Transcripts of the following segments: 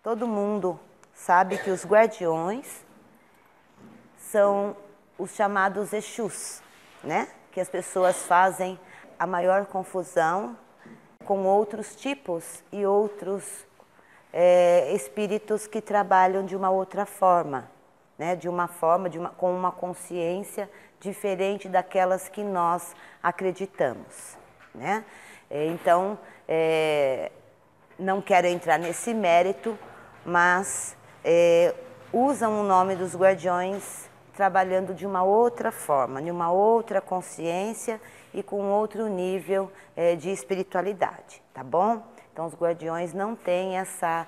Todo mundo sabe que os guardiões são os chamados Exus, né? Que as pessoas fazem a maior confusão com outros tipos e outros espíritos que trabalham de uma outra forma, né? Com uma consciência diferente daquelas que nós acreditamos, né? Então, não quero entrar nesse mérito, mas usam o nome dos guardiões trabalhando de uma outra forma, de uma outra consciência e com outro nível de espiritualidade, tá bom? Então os guardiões não têm essa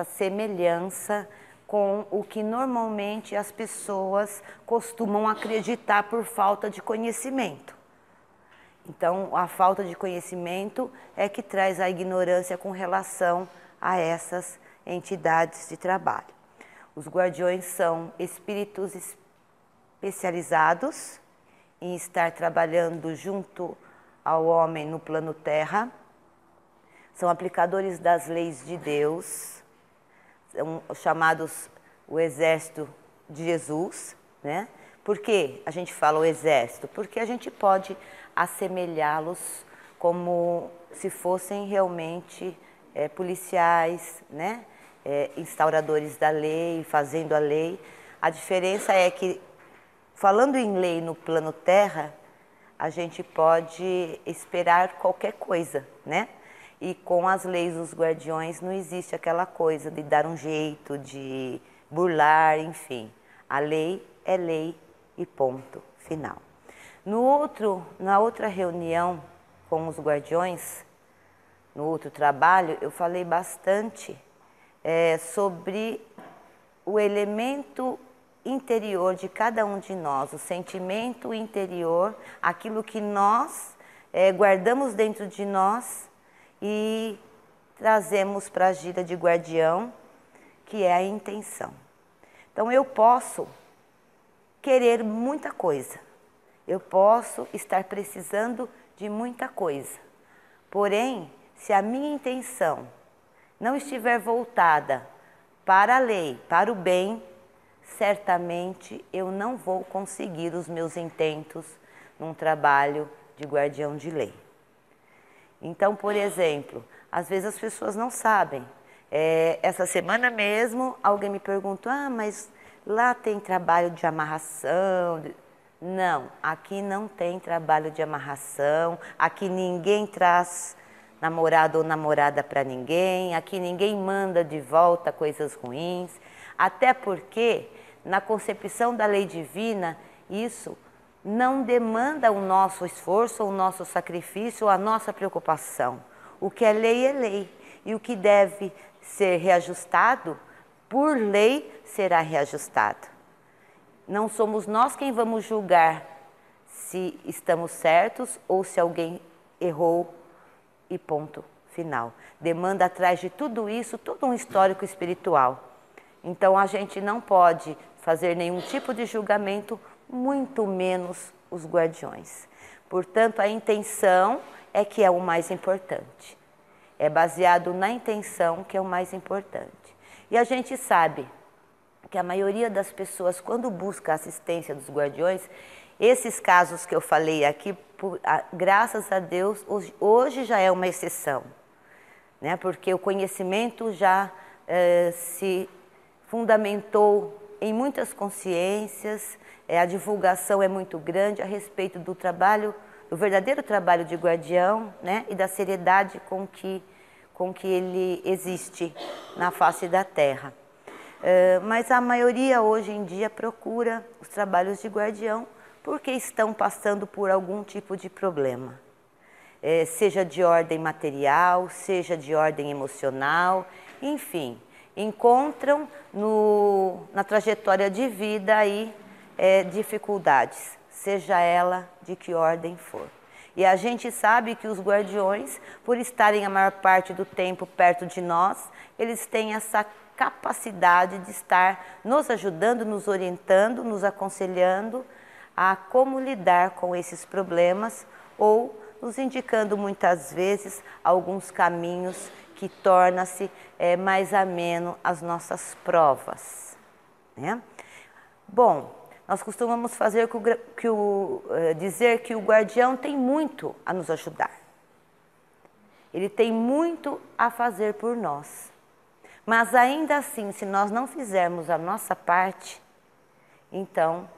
semelhança com o que normalmente as pessoas costumam acreditar por falta de conhecimento. Então a falta de conhecimento é que traz a ignorância com relação a essas entidades de trabalho. Os guardiões são espíritos especializados em estar trabalhando junto ao homem no plano terra, são aplicadores das leis de Deus, são chamados o exército de Jesus, né? Por que a gente fala o exército? Porque a gente pode assemelhá-los como se fossem realmente policiais, né? Instauradores da lei, fazendo a lei. A diferença é que, falando em lei no plano terra, a gente pode esperar qualquer coisa, né? E com as leis dos guardiões não existe aquela coisa de dar um jeito, de burlar, enfim. A lei é lei e ponto final. Na outra reunião com os guardiões, no outro trabalho, eu falei bastante sobre o elemento interior de cada um de nós, o sentimento interior, aquilo que nós guardamos dentro de nós e trazemos para a gira de guardião, que é a intenção. Então eu posso querer muita coisa, eu posso estar precisando de muita coisa, porém, se a minha intenção não estiver voltada para a lei, para o bem, certamente eu não vou conseguir os meus intentos num trabalho de guardião de lei. Então, por exemplo, às vezes as pessoas não sabem. Essa semana mesmo, alguém me perguntou, mas lá tem trabalho de amarração? Não, aqui não tem trabalho de amarração, aqui ninguém traz namorado ou namorada para ninguém, aqui ninguém manda de volta coisas ruins, até porque na concepção da lei divina isso não demanda o nosso esforço, o nosso sacrifício, a nossa preocupação. O que é lei e o que deve ser reajustado, por lei será reajustado. Não somos nós quem vamos julgar se estamos certos ou se alguém errou e ponto final. Demanda atrás de tudo isso, todo um histórico espiritual. Então a gente não pode fazer nenhum tipo de julgamento, muito menos os guardiões. Portanto, a intenção é que é o mais importante. É baseado na intenção que é o mais importante. E a gente sabe que a maioria das pessoas, quando busca a assistência dos guardiões, esses casos que eu falei aqui, graças a Deus, hoje já é uma exceção, né? Porque o conhecimento já se fundamentou em muitas consciências, a divulgação é muito grande a respeito do trabalho, do verdadeiro trabalho de guardião, né? E da seriedade com que ele existe na face da Terra. Mas a maioria hoje em dia procura os trabalhos de guardião porque estão passando por algum tipo de problema, seja de ordem material, seja de ordem emocional, enfim, encontram na trajetória de vida aí dificuldades, seja ela de que ordem for. E a gente sabe que os guardiões, por estarem a maior parte do tempo perto de nós, eles têm essa capacidade de estar nos ajudando, nos orientando, nos aconselhando a como lidar com esses problemas ou nos indicando muitas vezes alguns caminhos que tornam-se mais ameno as nossas provas, né? Bom, nós costumamos dizer que o guardião tem muito a nos ajudar. Ele tem muito a fazer por nós. Mas ainda assim, se nós não fizermos a nossa parte, então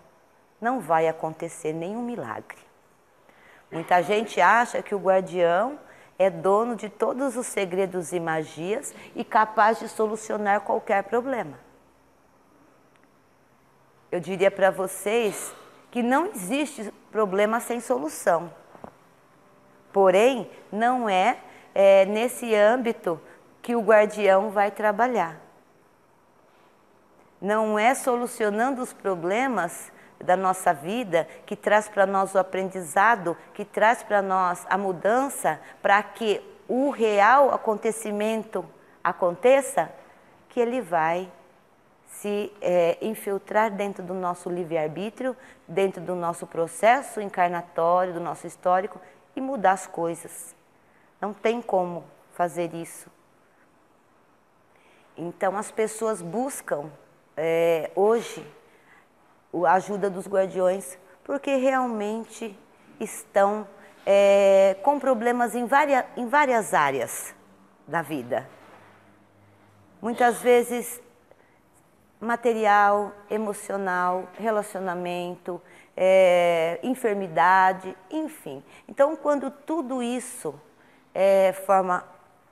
não vai acontecer nenhum milagre. Muita gente acha que o guardião é dono de todos os segredos e magias e capaz de solucionar qualquer problema. Eu diria para vocês que não existe problema sem solução. Porém, não é nesse âmbito que o guardião vai trabalhar. Não é solucionando os problemas da nossa vida que traz para nós o aprendizado, que traz para nós a mudança, para que o real acontecimento aconteça, que ele vai se infiltrar dentro do nosso livre-arbítrio, dentro do nosso processo encarnatório, do nosso histórico e mudar as coisas. Não tem como fazer isso. Então as pessoas buscam hoje a ajuda dos guardiões porque realmente estão com problemas em várias áreas da vida. Muitas vezes material, emocional, relacionamento, enfermidade, enfim. Então, quando tudo isso forma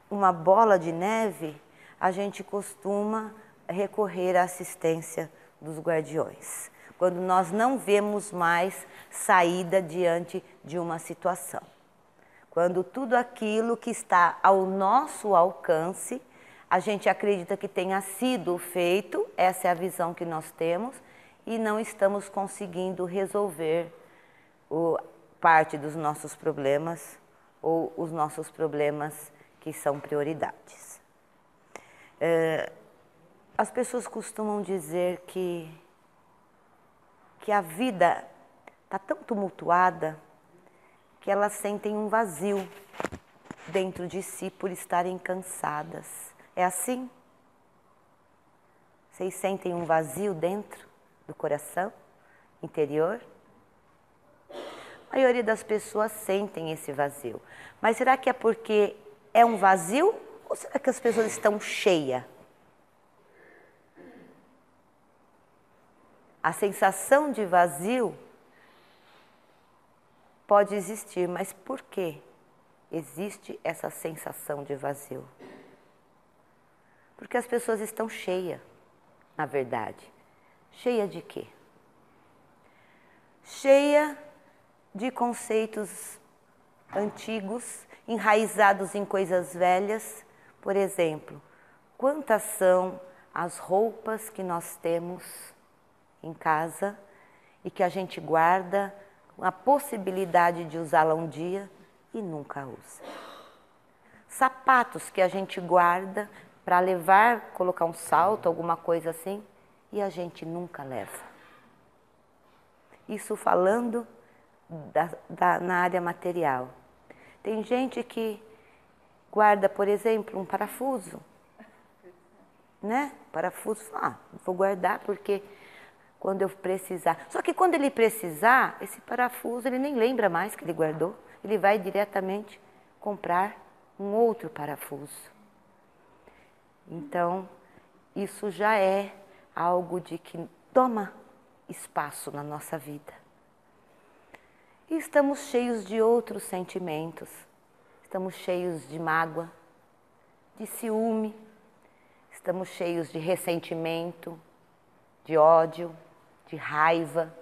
uma bola de neve, a gente costuma recorrer à assistência dos guardiões, quando nós não vemos mais saída diante de uma situação. Quando tudo aquilo que está ao nosso alcance, a gente acredita que tenha sido feito, essa é a visão que nós temos, e não estamos conseguindo resolver parte dos nossos problemas ou os nossos problemas que são prioridades. As pessoas costumam dizer que a vida está tão tumultuada que elas sentem um vazio dentro de si por estarem cansadas. É assim? Vocês sentem um vazio dentro do coração interior? A maioria das pessoas sentem esse vazio. Mas será que é porque é um vazio ou será que as pessoas estão cheias? A sensação de vazio pode existir, mas por que existe essa sensação de vazio? Porque as pessoas estão cheias, na verdade. Cheia de quê? Cheia de conceitos antigos, enraizados em coisas velhas. Por exemplo, quantas são as roupas que nós temos em casa e que a gente guarda com a possibilidade de usá-la um dia e nunca usa. Sapatos que a gente guarda para levar, colocar um salto, alguma coisa assim, e a gente nunca leva. Isso falando na área material. Tem gente que guarda, por exemplo, um parafuso, né? Parafuso, vou guardar porque quando eu precisar. Só que quando ele precisar, esse parafuso, ele nem lembra mais que ele guardou. Ele vai diretamente comprar um outro parafuso. Então, isso já é algo de que toma espaço na nossa vida. E estamos cheios de outros sentimentos. Estamos cheios de mágoa, de ciúme. Estamos cheios de ressentimento, de ódio, de raiva.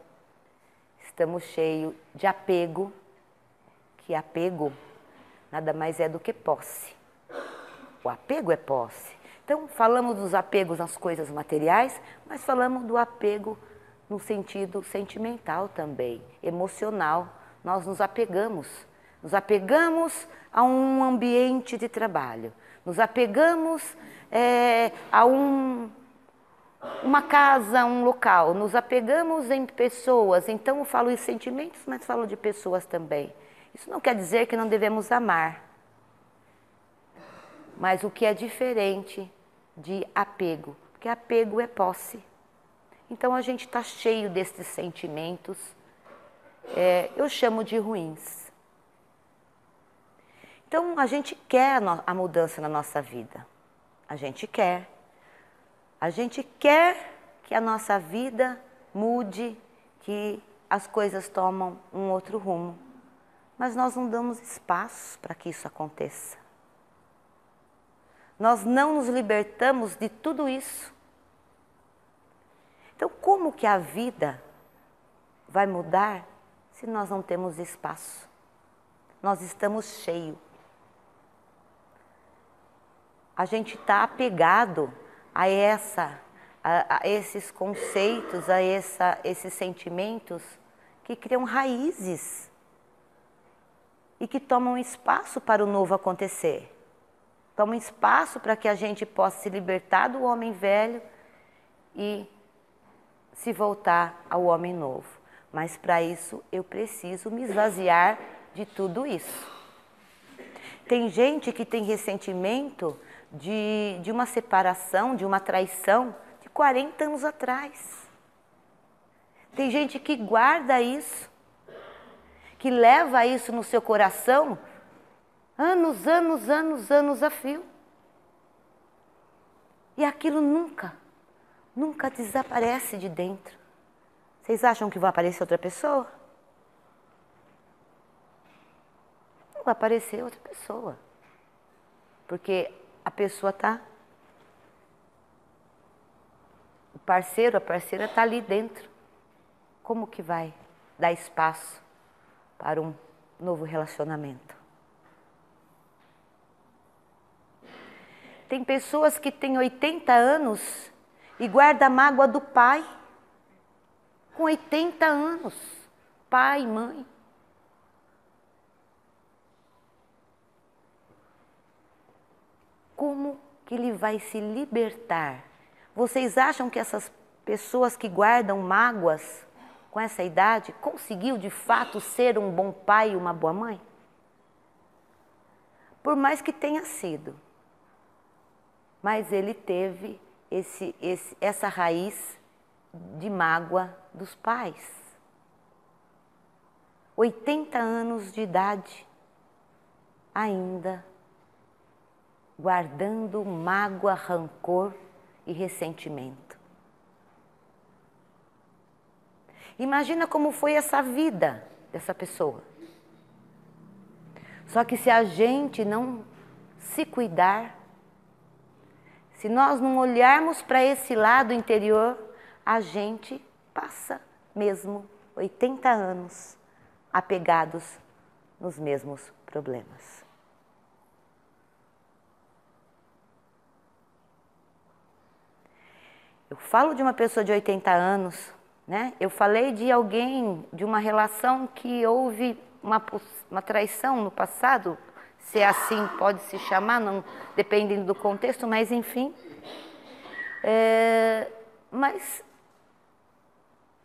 Estamos cheios de apego, que apego nada mais é do que posse. O apego é posse. Então, falamos dos apegos às coisas materiais, mas falamos do apego no sentido sentimental também, emocional. Nós nos apegamos a um ambiente de trabalho, nos apegamos a um uma casa, um local, nos apegamos em pessoas, então eu falo em sentimentos, mas falo de pessoas também. Isso não quer dizer que não devemos amar, mas o que é diferente de apego, porque apego é posse. Então a gente está cheio desses sentimentos, eu chamo de ruins. Então a gente quer a mudança na nossa vida, a gente quer que a nossa vida mude, que as coisas tomam um outro rumo, mas nós não damos espaço para que isso aconteça. Nós não nos libertamos de tudo isso. Então, como que a vida vai mudar se nós não temos espaço? Nós estamos cheios. A gente está apegado a esses conceitos, a esses sentimentos que criam raízes e que tomam espaço para o novo acontecer. Tomam espaço para que a gente possa se libertar do homem velho e se voltar ao homem novo. Mas para isso eu preciso me esvaziar de tudo isso. Tem gente que tem ressentimento de uma separação, de uma traição de 40 anos atrás. Tem gente que guarda isso, que leva isso no seu coração anos a fio. E aquilo nunca desaparece de dentro. Vocês acham que vai aparecer outra pessoa? Não vai aparecer outra pessoa. Porque a pessoa o parceiro, a parceira está ali dentro. Como que vai dar espaço para um novo relacionamento? Tem pessoas que têm 80 anos e guardam a mágoa do pai. Com 80 anos, pai, mãe. Como que ele vai se libertar? Vocês acham que essas pessoas que guardam mágoas com essa idade conseguiu de fato ser um bom pai e uma boa mãe? Por mais que tenha sido. Mas ele teve essa raiz de mágoa dos pais. 80 anos de idade, ainda guardando mágoa, rancor e ressentimento. Imagina como foi essa vida dessa pessoa. Só que se a gente não se cuidar, se nós não olharmos para esse lado interior, a gente passa mesmo 80 anos apegados nos mesmos problemas. Eu falo de uma pessoa de 80 anos, né? Eu falei de alguém, de uma relação que houve uma traição no passado, se assim pode se chamar, não, dependendo do contexto, mas enfim. Mas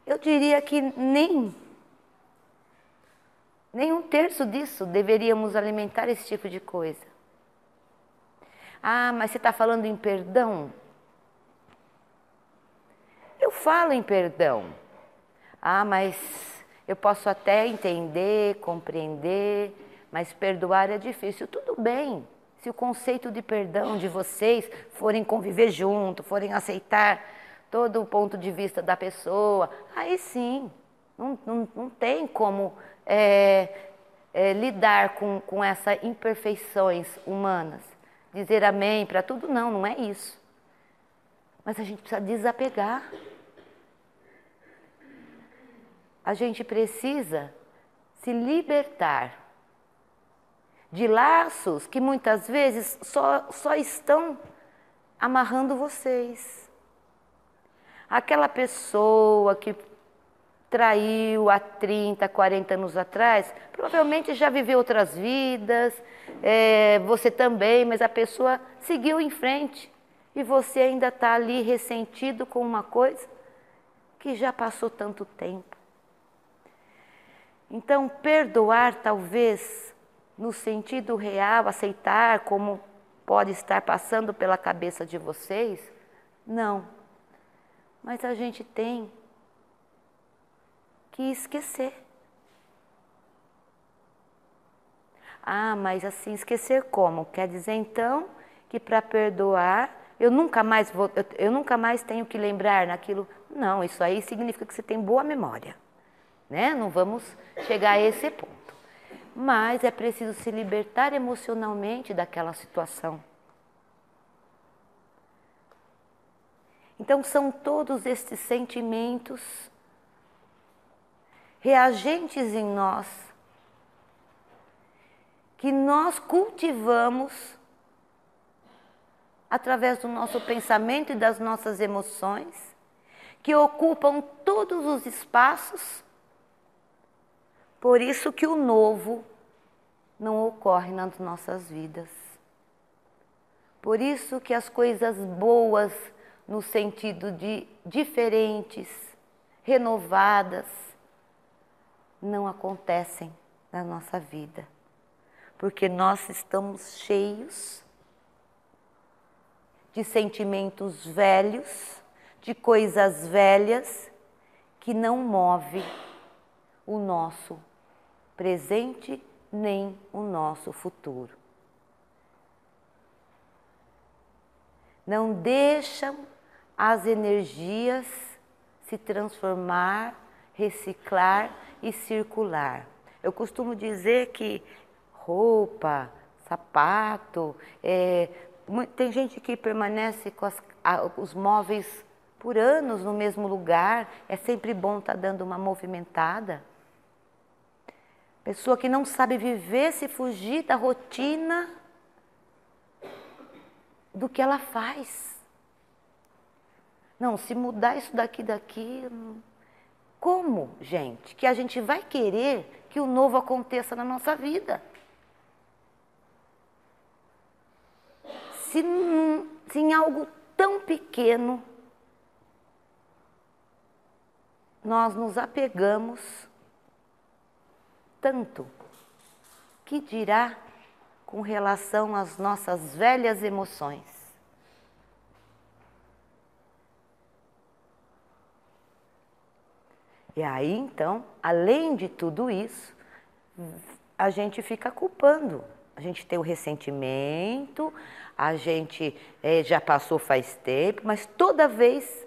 eu diria que nem um terço disso deveríamos alimentar esse tipo de coisa. Ah, mas você está falando em perdão? Eu falo em perdão. Ah, mas eu posso até entender, compreender, mas perdoar é difícil. Tudo bem, se o conceito de perdão de vocês forem conviver junto, forem aceitar todo o ponto de vista da pessoa, aí sim, não tem como lidar com essas imperfeições humanas. Dizer amém para tudo, não é isso. Mas a gente precisa desapegar. A gente precisa se libertar de laços que muitas vezes só estão amarrando vocês. Aquela pessoa que traiu há 30, 40 anos atrás, provavelmente já viveu outras vidas, você também, mas a pessoa seguiu em frente. e você ainda está ali ressentido com uma coisa que já passou tanto tempo. Então, perdoar talvez, no sentido real, aceitar como pode estar passando pela cabeça de vocês, não. Mas a gente tem que esquecer. Ah, mas assim, esquecer como? Quer dizer então que para perdoar eu nunca mais tenho que lembrar naquilo? Não, isso aí significa que você tem boa memória, né? Não vamos chegar a esse ponto. Mas é preciso se libertar emocionalmente daquela situação. Então são todos estes sentimentos reagentes em nós que nós cultivamos através do nosso pensamento e das nossas emoções, que ocupam todos os espaços. Por isso que o novo não ocorre nas nossas vidas. Por isso que as coisas boas, no sentido de diferentes, renovadas, não acontecem na nossa vida. Porque nós estamos cheios de sentimentos velhos, de coisas velhas, que não move o nosso presente nem o nosso futuro. Não deixam as energias se transformar, reciclar e circular. Eu costumo dizer que roupa, sapato, tem gente que permanece com os móveis por anos no mesmo lugar, é sempre bom estar dando uma movimentada. Pessoa que não sabe viver se fugir da rotina do que ela faz. Não, se mudar isso daqui, como, gente, que a gente vai querer que o novo aconteça na nossa vida? Se em algo tão pequeno nós nos apegamos tanto, que dirá com relação às nossas velhas emoções? E aí, então, além de tudo isso, a gente fica culpando. A gente tem o ressentimento, a gente já passou faz tempo, mas toda vez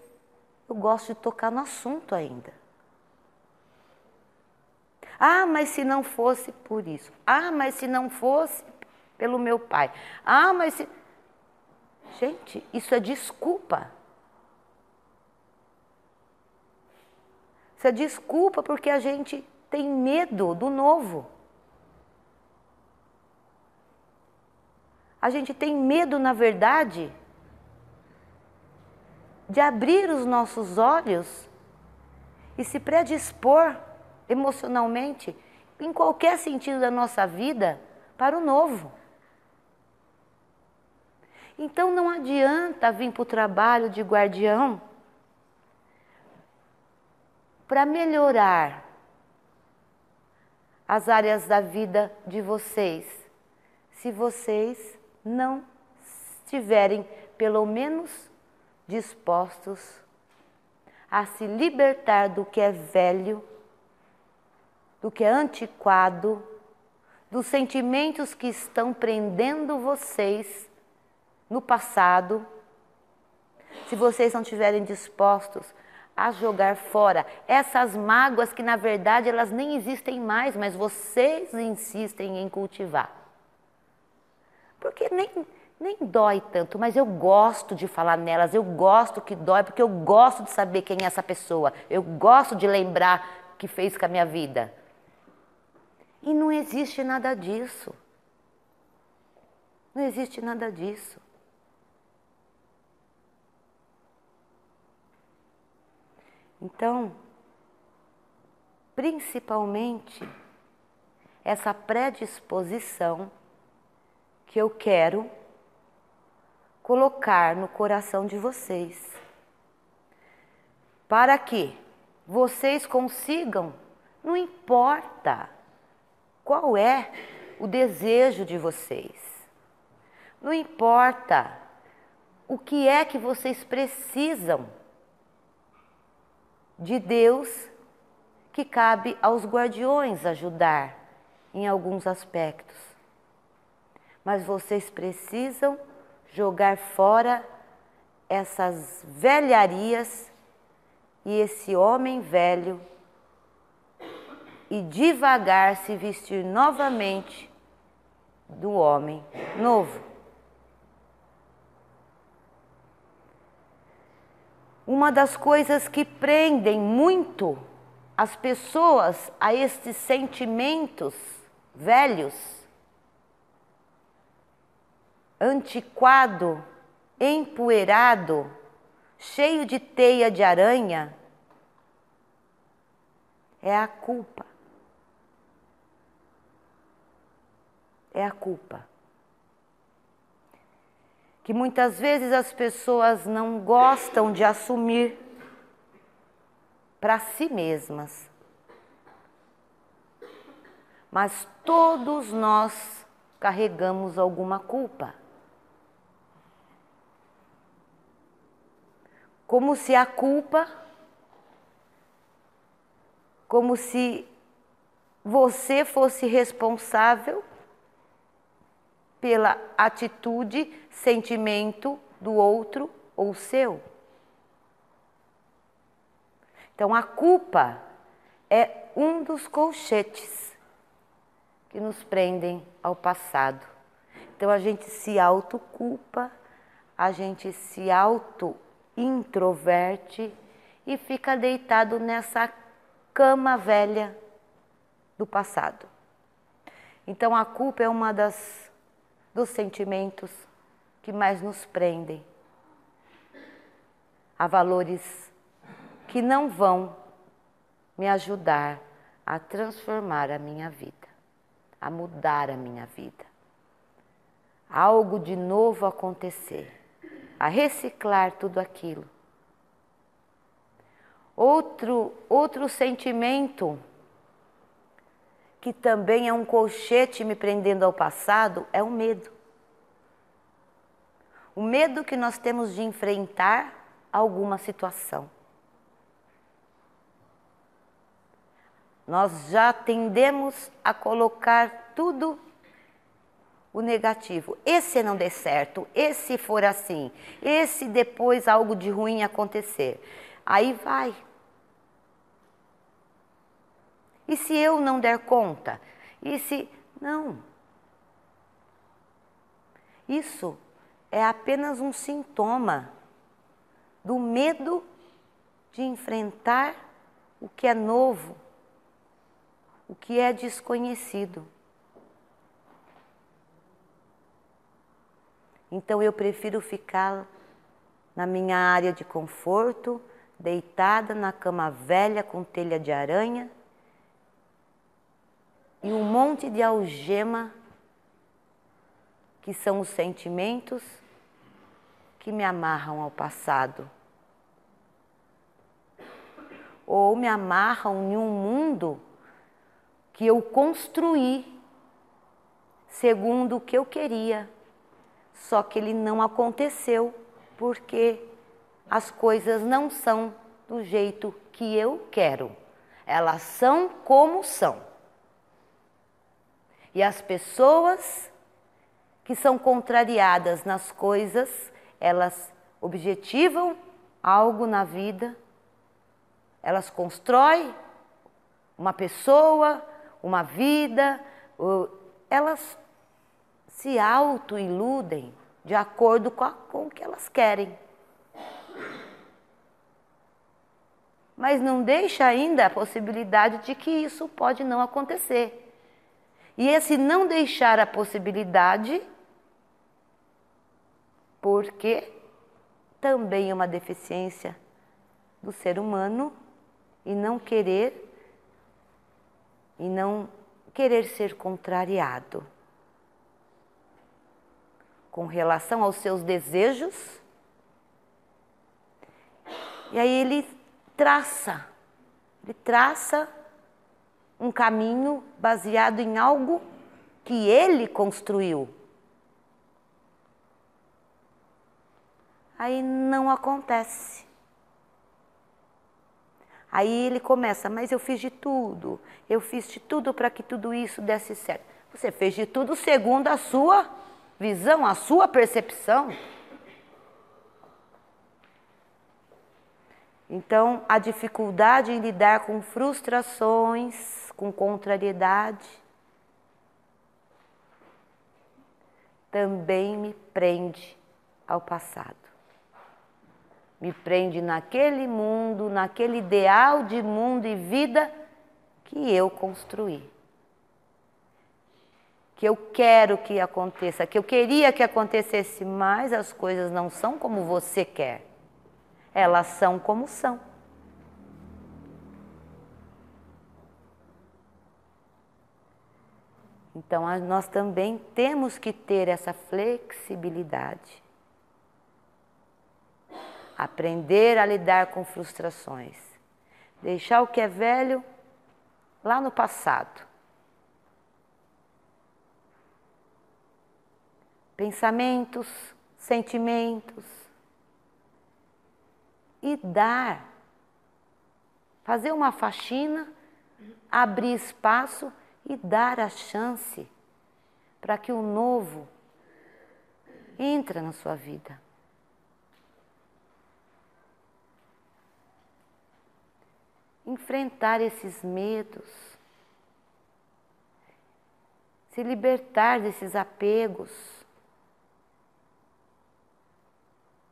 eu gosto de tocar no assunto ainda. Ah, mas se não fosse por isso. Ah, mas se não fosse pelo meu pai. Ah, mas se... Gente, isso é desculpa. Isso é desculpa porque a gente tem medo do novo. A gente tem medo, na verdade, de abrir os nossos olhos e se predispor emocionalmente, em qualquer sentido da nossa vida, para o novo. Então não adianta vir para o trabalho de guardião para melhorar as áreas da vida de vocês, se vocês não estiverem, pelo menos, dispostos a se libertar do que é velho, do que é antiquado, dos sentimentos que estão prendendo vocês no passado, se vocês não estiverem dispostos a jogar fora essas mágoas que, na verdade, elas nem existem mais, mas vocês insistem em cultivar. Porque nem dói tanto, mas eu gosto de falar nelas, eu gosto que dói, porque eu gosto de saber quem é essa pessoa, eu gosto de lembrar o que fez com a minha vida. E não existe nada disso. Não existe nada disso. Então, principalmente, essa predisposição que eu quero colocar no coração de vocês, para que vocês consigam, não importa qual é o desejo de vocês, não importa o que é que vocês precisam de Deus, que cabe aos guardiões ajudar em alguns aspectos. Mas vocês precisam jogar fora essas velharias e esse homem velho e devagar se vestir novamente do homem novo. Uma das coisas que prendem muito as pessoas a estes sentimentos velhos, antiquado, empoeirado, cheio de teia de aranha, é a culpa. É a culpa. Que muitas vezes as pessoas não gostam de assumir para si mesmas. Mas todos nós carregamos alguma culpa. Como se a culpa, como se você fosse responsável pela atitude, sentimento do outro ou seu. Então a culpa é um dos colchetes que nos prendem ao passado. Então a gente se autoculpa, a gente se auto-introverte e fica deitado nessa cama velha do passado. Então a culpa é uma dos sentimentos que mais nos prendem a valores que não vão me ajudar a transformar a minha vida, a mudar a minha vida. Algo de novo acontecer, a reciclar tudo aquilo. Outro sentimento que também é um colchete me prendendo ao passado é o medo. O medo que nós temos de enfrentar alguma situação. Nós já tendemos a colocar tudo o negativo. E se não der certo? E se for assim? E se depois algo de ruim acontecer? Aí vai. E se eu não der conta? E se... Não. Isso é apenas um sintoma do medo de enfrentar o que é novo, o que é desconhecido. Então eu prefiro ficar na minha área de conforto, deitada na cama velha com telha de aranha e um monte de algema, que são os sentimentos que me amarram ao passado. Ou me amarram em um mundo que eu construí segundo o que eu queria, só que ele não aconteceu porque as coisas não são do jeito que eu quero. Elas são como são. E as pessoas que são contrariadas nas coisas, elas objetivam algo na vida, elas constroem uma pessoa, uma vida, elas se auto-iludem de acordo com o que elas querem. Mas não deixa ainda a possibilidade de que isso pode não acontecer. E esse não deixar a possibilidade, porque também é uma deficiência do ser humano e não querer ser contrariado. com relação aos seus desejos. E aí ele traça um caminho baseado em algo que ele construiu. Aí não acontece. Aí ele começa, mas eu fiz de tudo para que tudo isso desse certo. Você fez de tudo segundo a sua visão, a sua percepção. Então, a dificuldade em lidar com frustrações, com contrariedade, também me prende ao passado. Me prende naquele mundo, naquele ideal de mundo e vida que eu construí. Que eu quero que aconteça, que eu queria que acontecesse, mas as coisas não são como você quer. Elas são como são. Então, nós também temos que ter essa flexibilidade. Aprender a lidar com frustrações. Deixar o que é velho lá no passado. Pensamentos, sentimentos. E dar. Fazer uma faxina, abrir espaço e dar a chance para que o novo entre na sua vida. Enfrentar esses medos, se libertar desses apegos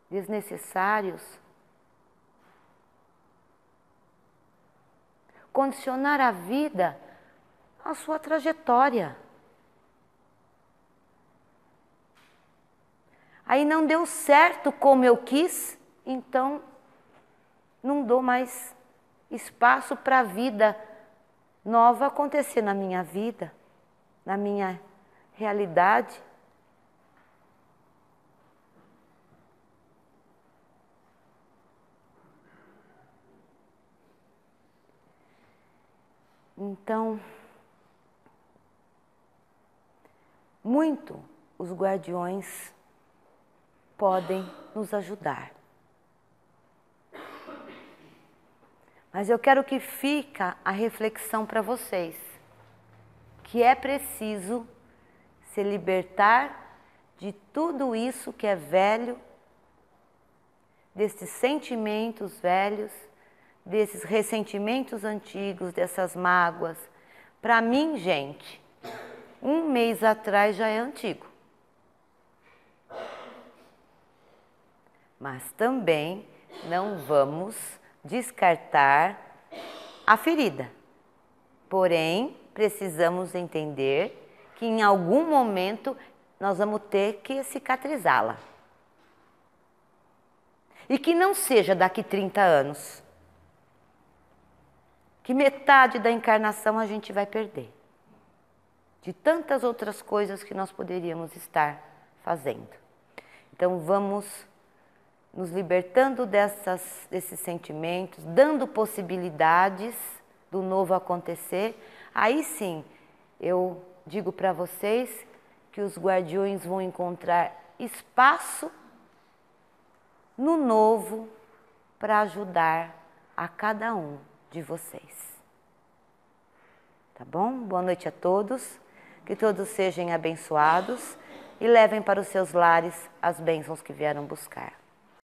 desnecessários, condicionar a vida à sua trajetória. Aí não deu certo como eu quis, então não dou mais espaço para a vida nova acontecer na minha vida, na minha realidade. Então, muito os guardiões podem nos ajudar. Mas eu quero que fique a reflexão para vocês, que é preciso se libertar de tudo isso que é velho, desses sentimentos velhos, desses ressentimentos antigos, dessas mágoas. Para mim, gente, 1 mês atrás já é antigo. Mas também não vamos descartar a ferida. Porém, precisamos entender que em algum momento nós vamos ter que cicatrizá-la. E que não seja daqui 30 anos. Que metade da encarnação a gente vai perder. De tantas outras coisas que nós poderíamos estar fazendo. Então vamos nos libertando desses sentimentos, dando possibilidades do novo acontecer. Aí sim, eu digo para vocês que os guardiões vão encontrar espaço no novo para ajudar a cada um de vocês. Tá bom? Boa noite a todos. Que todos sejam abençoados e levem para os seus lares as bênçãos que vieram buscar.